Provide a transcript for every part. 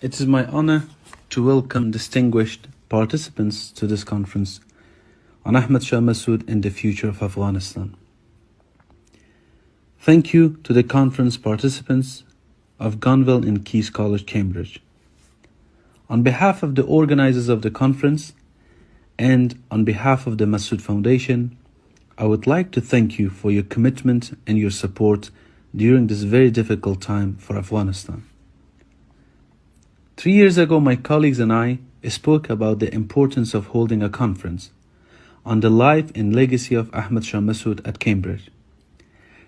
It is my honor to welcome distinguished participants to this conference on Ahmad Massoud and the future of Afghanistan. Thank you to the conference participants of Gonville and King's College, Cambridge. On behalf of the organizers of the conference and on behalf of the Massoud Foundation, I would like to thank you for your commitment and your support during this very difficult time for Afghanistan. 3 years ago, my colleagues and I spoke about the importance of holding a conference on the life and legacy of Ahmad Massoud at Cambridge.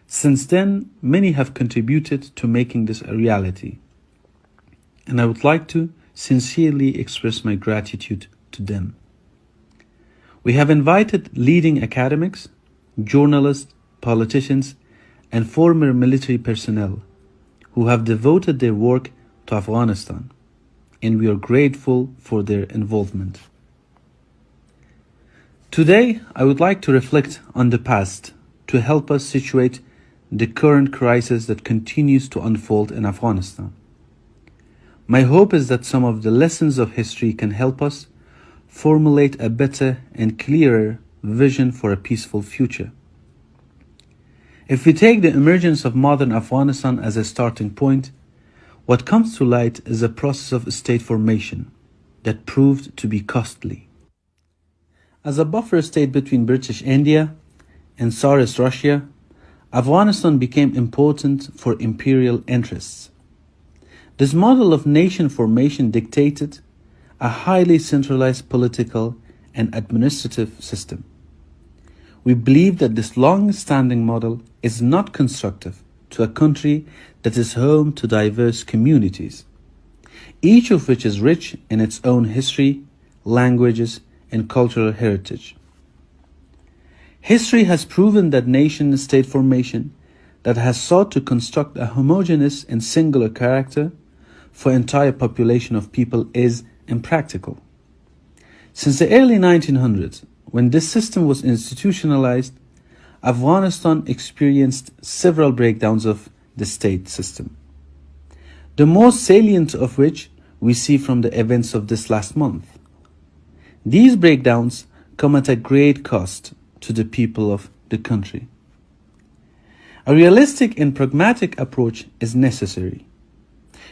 Since then, many have contributed to making this a reality, and I would like to sincerely express my gratitude to them. We have invited leading academics, journalists, politicians, and former military personnel who have devoted their work to Afghanistan, and we are grateful for their involvement. Today, I would like to reflect on the past to help us situate the current crisis that continues to unfold in Afghanistan. My hope is that some of the lessons of history can help us formulate a better and clearer vision for a peaceful future. If we take the emergence of modern Afghanistan as a starting point, what comes to light is a process of state formation that proved to be costly. As a buffer state between British India and Tsarist Russia, Afghanistan became important for imperial interests. This model of nation formation dictated a highly centralized political and administrative system. We believe that this long-standing model is not constructive to a country that is home to diverse communities, each of which is rich in its own history, languages, and cultural heritage. History has proven that nation-state formation that has sought to construct a homogeneous and singular character for entire population of people is impractical. Since the early 1900s, when this system was institutionalized, Afghanistan experienced several breakdowns of the state system, the most salient of which we see from the events of this last month. These breakdowns come at a great cost to the people of the country. A realistic and pragmatic approach is necessary,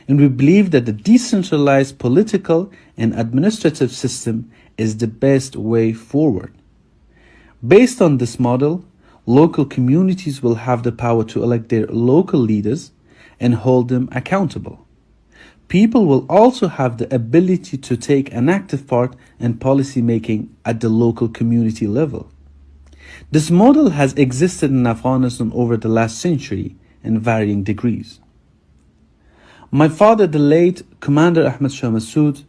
and we believe that the decentralized political and administrative system is the best way forward. Based on this model, local communities will have the power to elect their local leaders and hold them accountable. People will also have the ability to take an active part in policy making at the local community level. This model has existed in Afghanistan over the last century in varying degrees. My father, the late Commander Ahmad Massoud,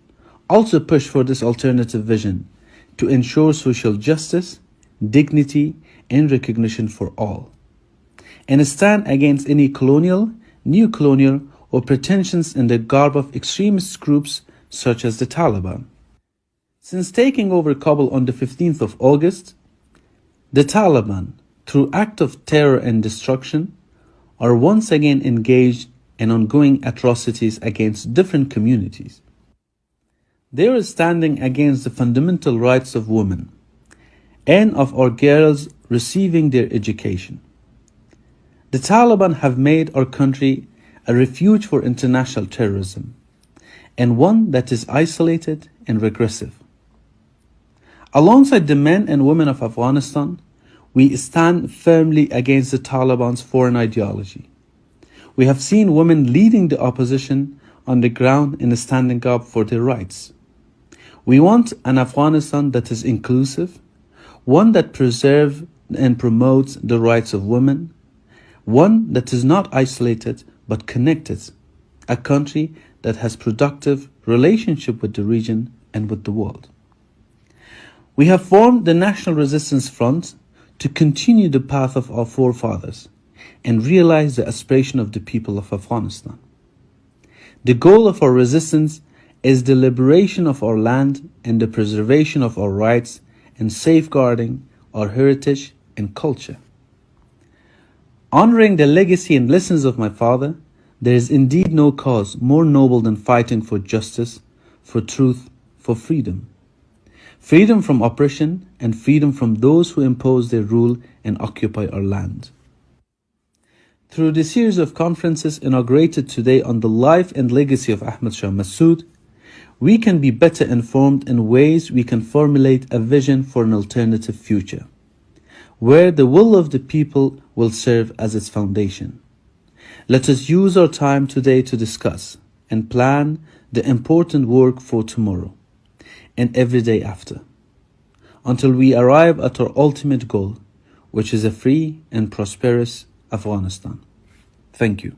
also pushed for this alternative vision to ensure social justice, dignity, and recognition for all, and stand against any colonial, neo-colonial, or pretensions in the garb of extremist groups such as the Taliban. Since taking over Kabul on the 15th of August, the Taliban, through acts of terror and destruction, are once again engaged in ongoing atrocities against different communities. They are standing against the fundamental rights of women and of our girls receiving their education. The Taliban have made our country a refuge for international terrorism, and one that is isolated and regressive. Alongside the men and women of Afghanistan, we stand firmly against the Taliban's foreign ideology. We have seen women leading the opposition on the ground in standing up for their rights. We want an Afghanistan that is inclusive, one that preserves and promotes the rights of women, one that is not isolated but connected, a country that has productive relationship with the region and with the world. We have formed the National Resistance Front to continue the path of our forefathers and realize the aspiration of the people of Afghanistan. The goal of our resistance is the liberation of our land and the preservation of our rights and safeguarding our heritage and culture. Honoring the legacy and lessons of my father, There is indeed no cause more noble than fighting for justice, for truth, for freedom. Freedom from oppression and freedom from those who impose their rule and occupy our land. Through the series of conferences inaugurated today on the life and legacy of Ahmad Massoud, we can be better informed in ways we can formulate a vision for an alternative future, where the will of the people will serve as its foundation. Let us use our time today to discuss and plan the important work for tomorrow and every day after, until we arrive at our ultimate goal, which is a free and prosperous Afghanistan. Thank you.